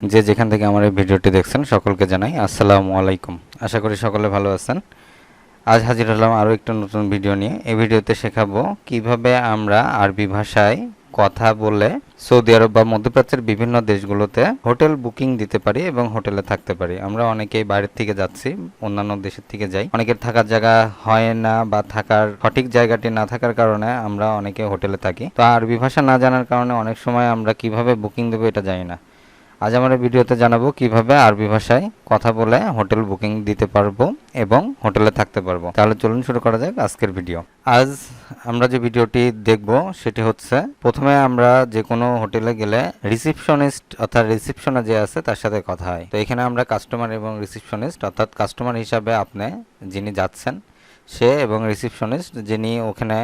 যে যেখান থেকে আমার এই ভিডিওটি দেখছেন সকলকে জানাই আসসালামু আলাইকুম। আশা করি সকলে ভালো আছেন। আজ হাজির হলাম আরও একটা নতুন ভিডিও নিয়ে। এই ভিডিওতে শেখাবো কিভাবে আমরা আরবি ভাষায় কথা বলে সৌদি আরব বা মধ্যপ্রাচ্যের বিভিন্ন দেশগুলোতে হোটেল বুকিং দিতে পারি এবং হোটেলে থাকতে পারি। আমরা অনেকেই বাইরের থেকে যাচ্ছি, অন্যান্য দেশের থেকে যাই, অনেকের থাকার জায়গা হয় না বা থাকার সঠিক জায়গাটি না থাকার কারণে আমরা অনেকে হোটেলে থাকি। তো আরবি ভাষা না জানার কারণে অনেক সময় আমরা কিভাবে বুকিং দেবো এটা জানি না। আজ আমরা ভিডিওতে জানাবো কিভাবে আরবি ভাষায় কথা বলে হোটেল বুকিং দিতে পারবো এবং হোটেলে থাকতে পারবো। তাহলে চলুন শুরু করা যাক আজকের ভিডিও। আজ আমরা যে ভিডিওটি দেখব সেটি হচ্ছে, প্রথমে আমরা যে কোনো হোটেলে গেলে রিসিপশনিস্ট অর্থাৎ রিসিপশনে যে আছে তার সাথে কথা হয়। তো এখানে আমরা কাস্টমার এবং রিসিপশনিস্ট অর্থাৎ কাস্টমার হিসাবে আপনি যিনি যাচ্ছেন সে এবং রিসিপশনিস্ট যিনি ওখানে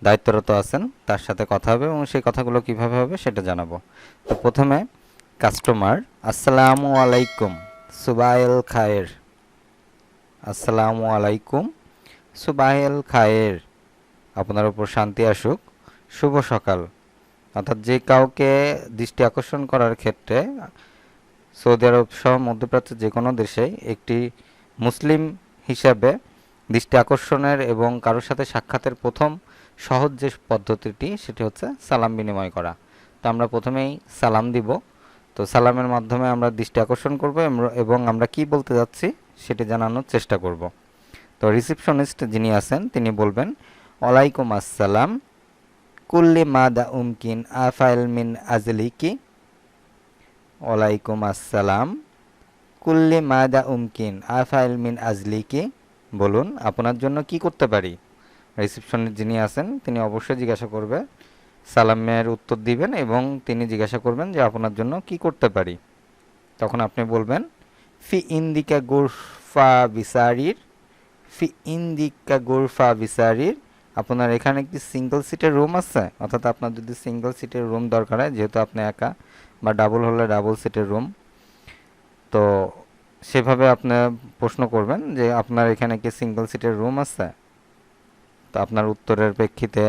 দায়িত্বরত আছেন তার সাথে কথা হবে এবং সেই কথাগুলো কিভাবে হবে সেটা জানাবো। তো প্রথমে কাস্টমার, আসসালামু আলাইকুম, সুবাইল খায়ের। আসসালামু আলাইকুম, সুবাইল খায়ের, আপনার উপর শান্তি আসুক, শুভ সকাল। অর্থাৎ যে কাউকে দৃষ্টি আকর্ষণ করার ক্ষেত্রে সৌদি আরব সহ মধ্যপ্রাচ্যের যে কোনো দেশে একটি মুসলিম হিসাবে দৃষ্টি আকর্ষণের এবং কারোর সাথে সাক্ষাতের প্রথম সহজ যে পদ্ধতিটি সেটি হচ্ছে সালাম বিনিময় করা। তো আমরা প্রথমেই সালাম দিব। তো সালামের মাধ্যমে আমরা দৃষ্টি আকর্ষণ করব এবং আমরা কি বলতে যাচ্ছি সেটি জানানোর চেষ্টা করব। তো রিসিপশনিস্ট যিনি আছেন তিনি বলবেন, ওয়ালাইকুম আসসালাম, কুল্লি মাদা উমকিন আফাইল মিন আজলিকি। ওয়ালাইকুম আসসালাম, কুল্লি মাদা উমকিন আফাইল মিন আজলিকি। বলুন, আপনার জন্য কি করতে পারি। রিসিপশনিস্ট যিনি আছেন তিনি অবশ্যই জিজ্ঞাসা করবে, সালামের উত্তর দিবেন এবং তিনি জিজ্ঞাসা করবেন যে আপনার জন্য কি করতে পারি। তখন আপনি বলবেন, ফি ইন্দিকা গুরফা বিসারির, ফি ইন্দিকা গুরফা বিসারির, আপনার এখানে একটি সিঙ্গেল সিটের রুম আছে। অর্থাৎ আপনার যদি সিঙ্গেল সিটের রুম দরকার হয়, যেহেতু আপনি একা, বা ডাবল হলে ডাবল সিটের রুম, তো সেভাবে আপনি প্রশ্ন করবেন যে আপনার এখানে কি সিঙ্গেল সিটের রুম আছে। তো আপনার উত্তরের প্রেক্ষিতে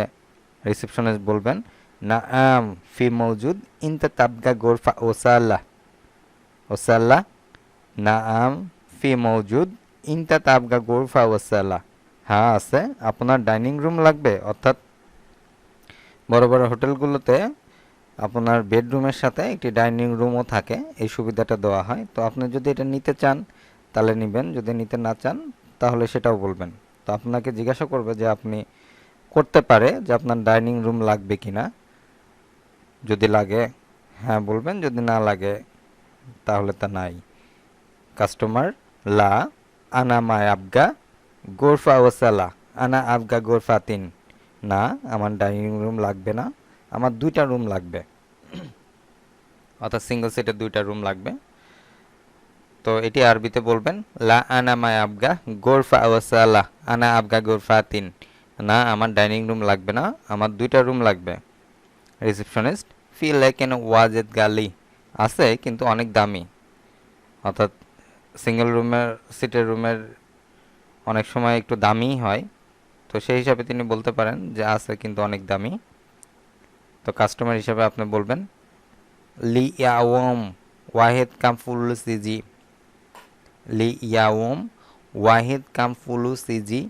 রিসেপশনিস্ট বলবেন, নাআম ফি মওজুদ ইনতা তাবগা গোরফা ওসাল্লাহ, ওসাল্লাহ, নাআম ফি মওজুদ ইনতা তাবগা গোরফা ওসাল্লাহ। হ্যাঁ আছে, আপনার ডাইনিং রুম লাগবে। অর্থাৎ বড় বড় হোটেলগুলোতে আপনার বেডরুমের সাথে একটি ডাইনিং রুমও থাকে, এই সুবিধাটা দেওয়া হয়। তো আপনি যদি এটা নিতে চান তাহলে নেবেন, যদি নিতে না চান তাহলে সেটাও বলবেন। তো আপনাকে জিজ্ঞাসা করবে যে আপনি করতে পারে যে আপনার ডাইনিং রুম লাগবে কিনা। যদি লাগে হ্যাঁ বলবেন, যদি না লাগে তাহলে তা নাই। কাস্টমার, লা আনা মায় আবগা গোরফা ওসালা, আনা আবগা গোরফা তিন। না, আমার ডাইনিং রুম লাগবে না, আমার দুইটা রুম লাগবে। অর্থাৎ সিঙ্গেল সিটের দুইটা রুম লাগবে। তো এটি আরবিতে বলবেন, লা আনা মায় আবগা গোরফা ওসালা, আনা আবগা গোরফা তিন। না, আমার ডাইনিং রুম লাগবে না, আমার দুইটা রুম লাগবে। রিসেপশনিস্ট, ফি লেকেন ওয়াজেদ গালি, আছে কিন্তু অনেক দামি। অর্থাৎ সিঙ্গেল রুমের সিটের রুমের অনেক সময় একটু দামি হয়, তো সেই হিসাবে তিনি বলতে পারেন যে আছে কিন্তু অনেক দামি। তো কাস্টমার হিসাবে আপনি বলবেন, লি ইয়াওম ওয়াহিদ কাম ফুলু সিজি, লি ইয়াওম ওয়াহিদ কাম ফুলু সিজি,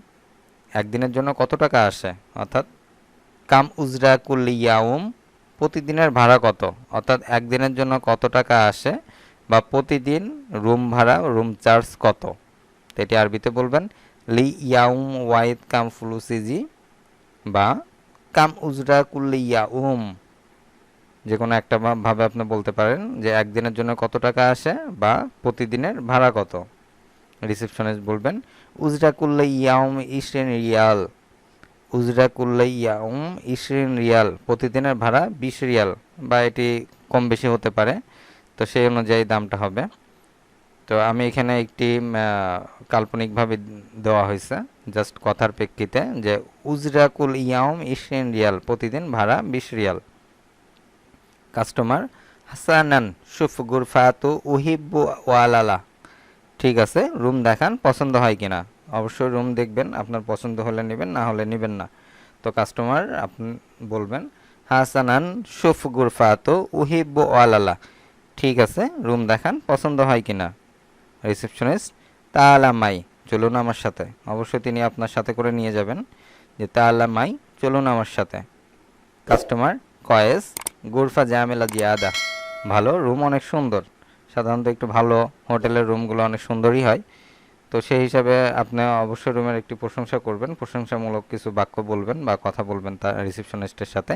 একদিনের জন্য কত টাকা আসে। অর্থাৎ কাম উজরা কুল্লি ইয়াওম, প্রতিদিনের ভাড়া কত। অর্থাৎ একদিনের জন্য কত টাকা আসে বা প্রতিদিন রুম ভাড়া, রুম চার্জ কত। তো এটি আরবিতে বলবেন, লি ইয়াউম ওয়াইদ কাম ফুলুসিজি বা কাম উজরা কুল্লি ইয়াউম। যে কোনো একটা ভাবে আপনি বলতে পারেন যে একদিনের জন্য কত টাকা আসে বা প্রতিদিনের ভাড়া কত। রিসেপশনিস্ট বলবেন, উজরা কুল্লি ইয়াউম ইশরিন রিয়াল, উজরা কুল্লি ইয়াউম ইশরিন রিয়াল, প্রতিদিনের ভাড়া 20 রিয়াল, বা এটি কম বেশি হতে পারে, তো সেই অনুযায়ী দামটা হবে। তো আমি এখানে একটি কাল্পনিকভাবে দেওয়া হয়েছে জাস্ট কথার প্রেক্ষিতে, যে উজরা কুল ইয়াউম 20 রিয়াল, প্রতিদিন ভাড়া 20 রিয়াল। কাস্টমার, হাসানান শুফ গুরফাতু উহিব্বু ওয়ালালা, ঠিক আছে, রুম দেখান, পছন্দ হয় কিনা। অবশ্যই রুম দেখবেন, আপনার পছন্দ হলে নেবেন, না হলে নেবেন না। তো কাস্টমার আপনি বলবেন, হাসানান শুফ গুরফাতু উহিব্বু ওয়ালালা, ঠিক আছে, রুম দেখান, পছন্দ হয় কিনা। রিসেপশনিস্ট তাআলা মাই, চলুন আমার সাথে। অবশ্যই তিনি আপনার সাথে করে নিয়ে যাবেন, যে তাআলা মাই, চলুন আমার সাথে। কাস্টমার কয়েস গুরফা জামেলা জিয়াদা, ভালো, রুম অনেক সুন্দর। সাধারণত একটু ভালো হোটেলের রুমগুলো অনেক সুন্দরই হয়। তো সেই হিসাবে আপনি অবশ্যই রুমের একটি প্রশংসা করবেন, প্রশংসামূলক কিছু বাক্য বলবেন বা কথা বলবেন তার রিসেপশনিস্টের সাথে।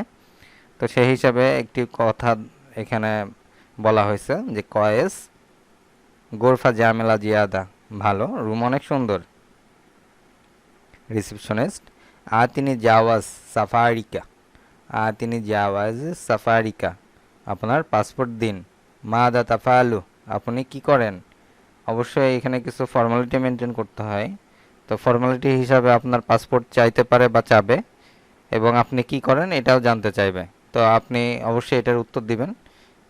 তো সেই হিসাবে একটি কথা এখানে বলা হয়েছে যে কয়েস গোরফা জামেলা জিয়াদা, ভালো, রুম অনেক সুন্দর। রিসেপশনিস্ট তিনি জাওয়াজ সাফারিকা, তিনি জাওয়াজ সাফারিকা, আপনার পাসপোর্ট দিন। মাদা তাফালু, আপনি কি করেন। অবশ্যই এখানে কিছু ফর্মালিটি মেনটেন করতে হয়। তো ফর্মালিটি হিসাবে আপনার পাসপোর্ট চাইতে পারে বা চাবে, এবং আপনি কি করেন এটাও জানতে চাইবে। তো আপনি অবশ্যই এটার উত্তর দিবেন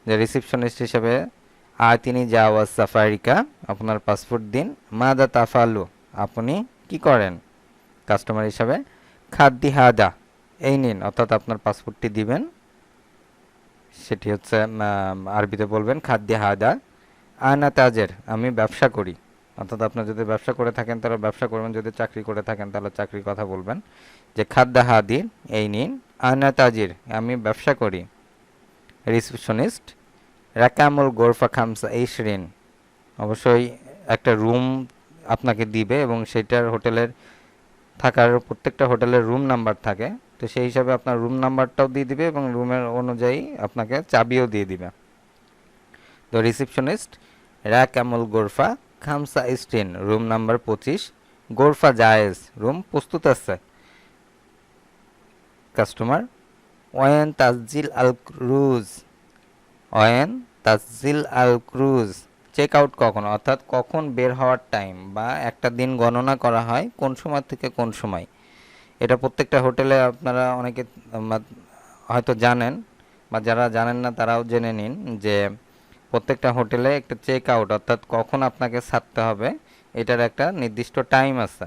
যে রিসেপশনিস্ট হিসাবে তিনি জাওয়াজ সাফারিকা, আপনার পাসপোর্ট দিন। মাদা তাফালু, আপনি কি করেন। কাস্টমার হিসাবে খাদ্দি হাদা, এই নিন, অর্থাৎ আপনার পাসপোর্টটি দিবেন। সেটি হচ্ছে আরবিতে বলবেন খাদ্দি হাদা। আনা তাজের, আমি ব্যবসা করি। অর্থাৎ আপনি যদি ব্যবসা করে থাকেন তাহলে ব্যবসা করবেন, যদি চাকরি করে থাকেন তাহলে চাকরির কথা বলবেন, যে খাদ্দা হাদির, এই নিন। আনা তাজির, আমি ব্যবসা করি। রিসেপশনিস্ট রাকামুল গোরফা খামসা ইশরিন, অবশ্যই একটা রুম আপনাকে দিবে এবং সেটার হোটেলের থাকার প্রত্যেকটা হোটেলের রুম নাম্বার থাকে। তো সেই হিসাবে আপনার রুম নাম্বারটাও দিয়ে দিবে এবং রুমের অনুযায়ী আপনাকে চাবিও দিয়ে দিবে। তো রিসেপশনিস্ট রাকামুল গোরফা খামসা ইস্টিন, রুম নাম্বার 25, গোরফা জায়েজ, রুম প্রস্তুত আছে। কাস্টমার ওয়েন তাসজিল আল ক্রুজ, ওয়েন তাসজিল আল ক্রুজ, চেক আউট কখন, অর্থাৎ কখন বের হওয়ার টাইম, বা একটা দিন গণনা করা হয় কোন সময় থেকে কোন সময়। এটা প্রত্যেকটা হোটেলে আপনারা অনেকে হয়তো জানেন, বা যারা জানেন না তারাও জেনে নিন যে প্রত্যেকটা হোটেলে একটা চেক আউট, অর্থাৎ কখন আপনাকে ছাড়তে হবে, এটার একটা নির্দিষ্ট টাইম আছে,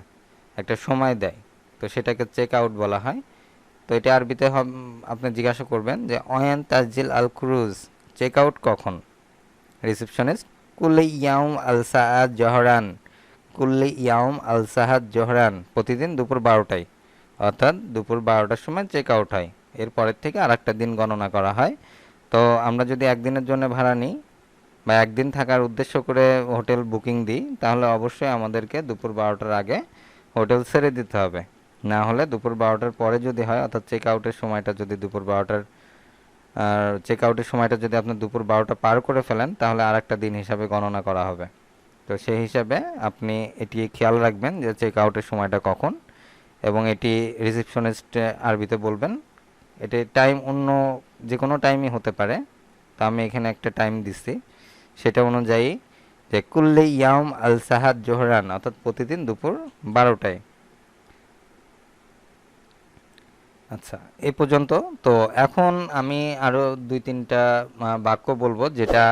একটা সময় দেয়। তো সেটাকে চেক আউট বলা হয়। তো এটা আরবিতে আপনি জিজ্ঞাসা করবেন যে ওয়েন তাসজিল আল ক্রুজ, চেক আউট কখন। রিসেপশনিস্ট কুল্লি ইয়াউম আল সাআদ জহরান, কুল্লি ইয়াউম আল সাহাদ জহরান, প্রতিদিন দুপুর 12টায়, অর্থাৎ দুপুর 12টার সময় চেক আউট হয়। এরপরের থেকে আর একটা দিন গণনা করা হয়। তো আমরা যদি একদিনের জন্য ভাড়া নিই বা একদিন থাকার উদ্দেশ্য করে হোটেল বুকিং দিই, তাহলে অবশ্যই আমাদেরকে দুপুর 12টার আগে হোটেল ছেড়ে দিতে হবে। না হলে দুপুর 12টার পরে যদি হয়, অর্থাৎ চেক আউটের সময়টা যদি দুপুর 12টার চেক আউটের সময়টা যদি আপনি দুপুর 12টা পার করে ফেলেন, তাহলে আর একটা দিন হিসাবে গণনা করা হবে। তো সেই হিসাবে আপনি এটি খেয়াল রাখবেন যে চেক আউটের সময়টা কখন, এবং এটি রিসেপশনিস্ট আরবিতে বলবেন। এটি টাইম অন্য যে কোনো টাইমই হতে পারে, তো আমি এখানে একটা টাইম দিচ্ছি, সেটা অনুযায়ী যে কুল্লি ইয়াউম আল সাহাদ জোহরান, অর্থাৎ প্রতিদিন দুপুর 12টায়। আচ্ছা, এই পর্যন্ত। তো এখন আমি আরও 2-3টা বাক্য বলবো যেটা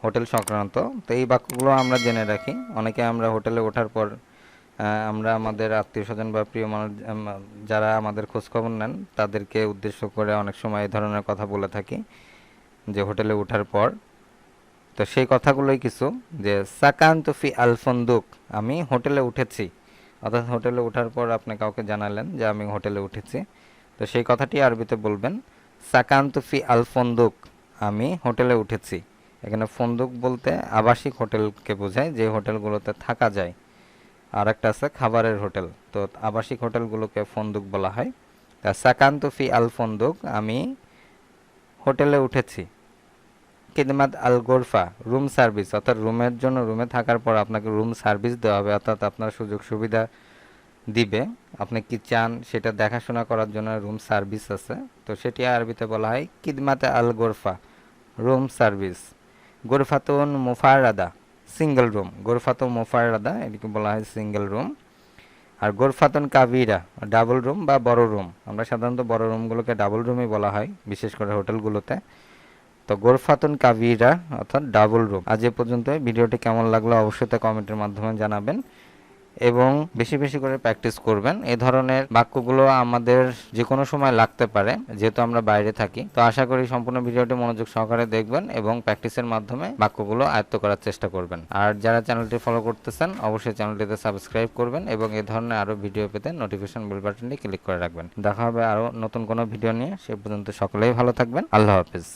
হোটেল সংক্রান্ত। তো এই বাক্যগুলো আমরা জেনে রাখি। অনেকে আমরা হোটেলে ওঠার পর আমরা আমাদের আত্মীয় স্বজন বা প্রিয় মানুষ যারা আমাদের খোঁজখবর নেন তাদেরকে উদ্দেশ্য করে অনেক সময় এই ধরনের কথা বলে থাকি যে হোটেলে ওঠার পর। তো সেই কথাগুলোই কিছু, যে সাকান্ত ফি আল ফন্দুক, আমি হোটেলে উঠেছি, অর্থাৎ হোটেলে ওঠার পর আপনি কাউকে জানালেন যে আমি হোটেলে উঠেছি। তো সেই কথাটি আরবিতে বলবেন সাকান্ত ফি আল ফন্দুক, আমি হোটেলে উঠেছি। এখানে ফন্দুক বলতে আবাসিক হোটেলকে বোঝায়, যে হোটেলগুলোতে থাকা যায়। আর একটা আছে খাবারের হোটেল, তো আবাসিক হোটেলগুলোকে ফন্দুক বলা হয়। তা সাকান্ত ফি আল ফন্দুক, আমি হোটেলে উঠেছি। কিদমাত আল গোরফা, রুম সার্ভিস, অর্থাৎ রুমের জন্য রুমে থাকার পর আপনাকে রুম সার্ভিস দেওয়া হবে, অর্থাৎ আপনার সুযোগ সুবিধা দিবে। আপনি কি চান সেটা দেখাশোনা করার জন্য রুম সার্ভিস আছে। তো সেটি আরবিতে বলা হয় কিদমাতে আল গোরফা, রুম সার্ভিস। গোরফাতুন মুফারাদা, সিঙ্গেল রুম। গোরফাতুন মুফারাদা, এটিকে বলা হয় সিঙ্গেল রুম। আর গোরফাতুন কাবিরা, ডাবল রুম বা বড় রুম। আমরা সাধারণত বড় রুমগুলোকে ডাবল রুমই বলা হয়, বিশেষ করে হোটেলগুলোতে। তো গোরফাতুন কাবিরা অর্থাৎ ডাবল রুম। আজ এ পর্যন্ত। ভিডিওটি কেমন লাগলো অবশ্যই তা কমেন্টের মাধ্যমে জানাবেন। এবং বেশি বেশি করে প্র্যাকটিস করবেন। এই ধরনের বাক্যগুলো আমাদের যে কোনো সময় লাগতে পারে, যেহেতু আমরা বাইরে থাকি। তো আশা করি সম্পূর্ণ ভিডিওটি মনোযোগ সহকারে দেখবেন এবং প্র্যাকটিসের মাধ্যমে বাক্যগুলো আয়ত্ত করার চেষ্টা করবেন। আর যারা চ্যানেলটি ফলো করতেছেন অবশ্যই চ্যানেলটিতে সাবস্ক্রাইব করবেন এবং এই ধরনের আরও ভিডিও পেতে নোটিফিকেশন বেল বাটনটি ক্লিক করে রাখবেন। দেখা হবে আরও নতুন কোনো ভিডিও নিয়ে। সে পর্যন্ত সকলেই ভালো থাকবেন। আল্লাহ হাফেজ।